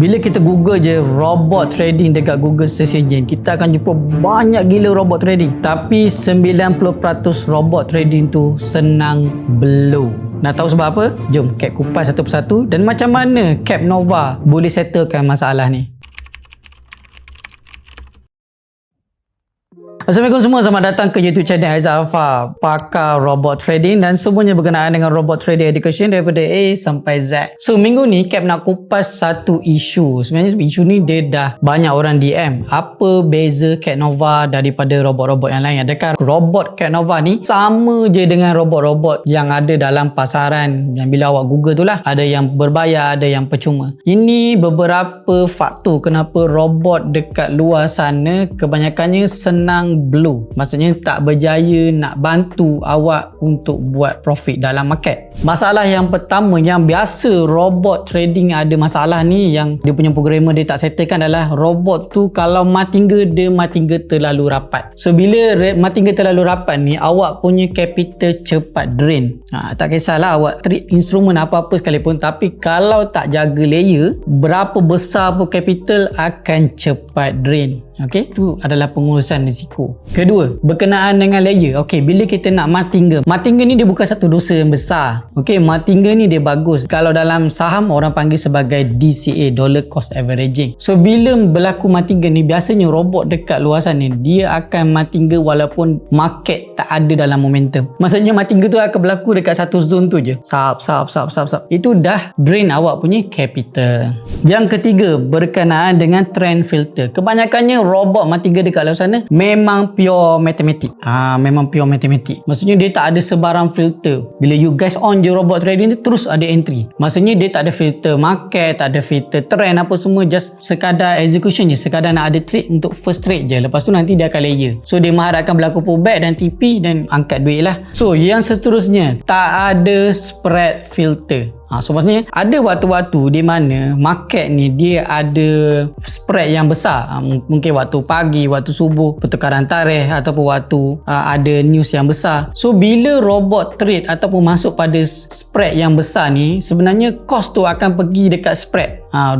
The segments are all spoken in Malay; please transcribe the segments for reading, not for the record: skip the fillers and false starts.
Bila kita Google je robot trading dekat Google Search Engine, kita akan jumpa banyak gila robot trading. Tapi 90% robot trading tu senang blow. Nak tahu sebab apa? Jom Cap kupas satu persatu dan macam mana Capnova boleh settlekan masalah ni. Assalamualaikum semua, selamat datang ke YouTube channel Aizat Alfa, pakar robot trading dan semuanya berkenaan dengan robot trading education daripada A sampai Z. So minggu ni Cap nak kupas satu isu. Sebenarnya isu ni dia dah banyak orang DM. Apa beza Capnova daripada robot-robot yang lain? Adakah robot Capnova ni sama je dengan robot-robot yang ada dalam pasaran yang bila awak Google tu lah? Ada yang berbayar, ada yang percuma. Ini beberapa faktor kenapa robot dekat luar sana kebanyakannya senang blow. Maksudnya tak berjaya nak bantu awak untuk buat profit dalam market. Masalah yang pertama yang biasa robot trading ada masalah ni, yang dia punya programmer dia tak settlekan adalah robot tu kalau martingale dia martingale terlalu rapat. So bila martingale terlalu rapat ni, awak punya capital cepat drain. Tak kisahlah awak trade instrumen apa-apa sekalipun, tapi kalau tak jaga layer, berapa besar pun capital akan cepat drain. Okey, tu adalah pengurusan risiko. Kedua, berkenaan dengan layer. Okey, bila kita nak martingale ni dia bukan satu dosa yang besar. Okey, martingale ni dia bagus. Kalau dalam saham orang panggil sebagai DCA, dollar cost averaging. So bila berlaku martingale ni, biasanya robot dekat luar sana dia akan martingale walaupun market tak ada dalam momentum. Maksudnya martingale tu akan berlaku dekat satu zone tu je. Sap. Itu dah drain awak punya capital. Yang ketiga, berkenaan dengan trend filter. Kebanyakannya robot martingale dekat luar sana memang pure matematik. Memang pure matematik. Maksudnya dia tak ada sebarang filter. Bila you guys on je robot trading tu, terus ada entry. Maksudnya dia tak ada filter market, tak ada filter trend apa semua, just sekadar execution je, sekadar nak ada trade untuk first trade je. Lepas tu nanti dia akan layer. So dia mengharapkan berlaku pullback dan TP dan angkat duit lah. So yang seterusnya, tak ada spread filter. So maksudnya ada waktu-waktu di mana market ni dia ada spread yang besar. Mungkin waktu pagi, waktu subuh, pertukaran tarikh ataupun waktu ada news yang besar. So bila robot trade ataupun masuk pada spread yang besar ni, sebenarnya cost tu akan pergi dekat spread.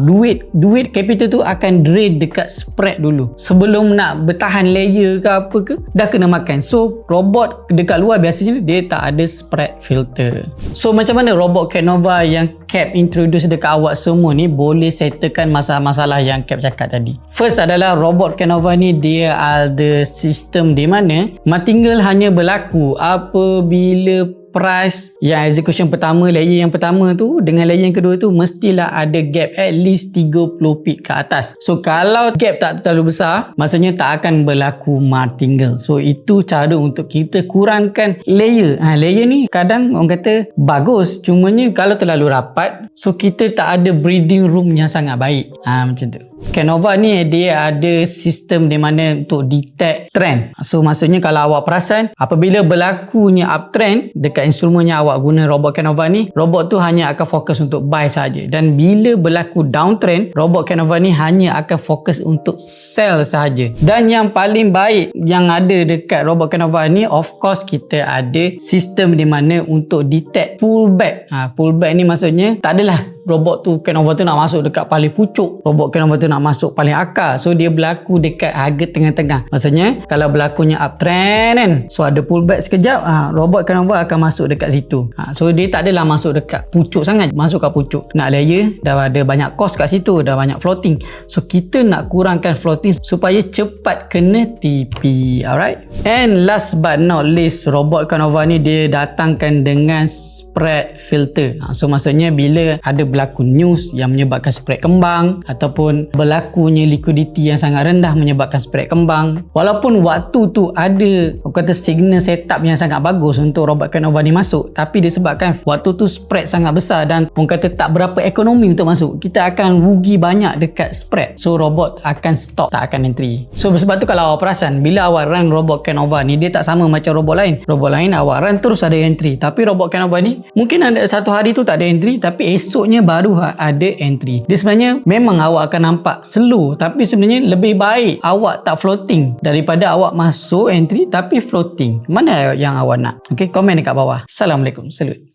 Duit capital tu akan drain dekat spread dulu. Sebelum nak bertahan layer ke apa ke, dah kena makan. So robot dekat luar biasanya dia tak ada spread filter. So macam mana robot Capnova yang Cap introduce dekat awak semua ni boleh settlekan masalah-masalah yang Cap cakap tadi? First adalah robot Capnova ni dia ada sistem di mana martingale hanya berlaku apabila price yang execution pertama, layer yang pertama tu dengan layer yang kedua tu mestilah ada gap at least 30 pip ke atas. So kalau gap tak terlalu besar, maksudnya tak akan berlaku martingale. So itu cara untuk kita kurangkan layer. Layer ni kadang orang kata bagus, cumanya kalau terlalu rapat, so kita tak ada breathing room yang sangat baik. Macam tu. Capnova ni dia ada sistem di mana untuk detect trend. So maksudnya kalau awak perasan, apabila berlakunya uptrend dekat instrumennya awak guna robot Capnova ni, robot tu hanya akan fokus untuk buy saja. Dan bila berlaku downtrend, robot Capnova ni hanya akan fokus untuk sell saja. Dan yang paling baik yang ada dekat robot Capnova ni, of course kita ada sistem di mana untuk detect pullback. Pullback ni maksudnya tak adalah robot tu Capnova tu nak masuk dekat paling pucuk, robot Capnova tu nak masuk paling akar. So dia berlaku dekat harga tengah-tengah. Maksudnya kalau berlakunya uptrend kan, so ada pullback sekejap, robot Capnova akan masuk dekat situ. So dia tak adalah masuk dekat pucuk sangat. Masuk kat pucuk, nak layer dah ada banyak cost kat situ, dah banyak floating. So kita nak kurangkan floating supaya cepat kena TP. Alright. And last but not least, robot Capnova ni dia datangkan dengan spread filter. So maksudnya bila ada berlaku news yang menyebabkan spread kembang ataupun berlakunya liquidity yang sangat rendah menyebabkan spread kembang, walaupun waktu tu ada kata signal setup yang sangat bagus untuk robot Capnova ni masuk, tapi disebabkan waktu tu spread sangat besar dan orang kata tak berapa ekonomi untuk masuk, kita akan rugi banyak dekat spread. So robot akan stop, tak akan entry. So sebab tu kalau awak perasan, bila awak run robot Capnova ni, dia tak sama macam robot lain. Robot lain awak run terus ada entry, tapi robot Capnova ni mungkin ada satu hari tu tak ada entry, tapi esoknya baru ada entry. Dia sebenarnya memang awak akan nampak slow, tapi sebenarnya lebih baik awak tak floating daripada awak masuk entry tapi floating. Mana yang awak nak? Okey, komen dekat bawah. Assalamualaikum. Salut.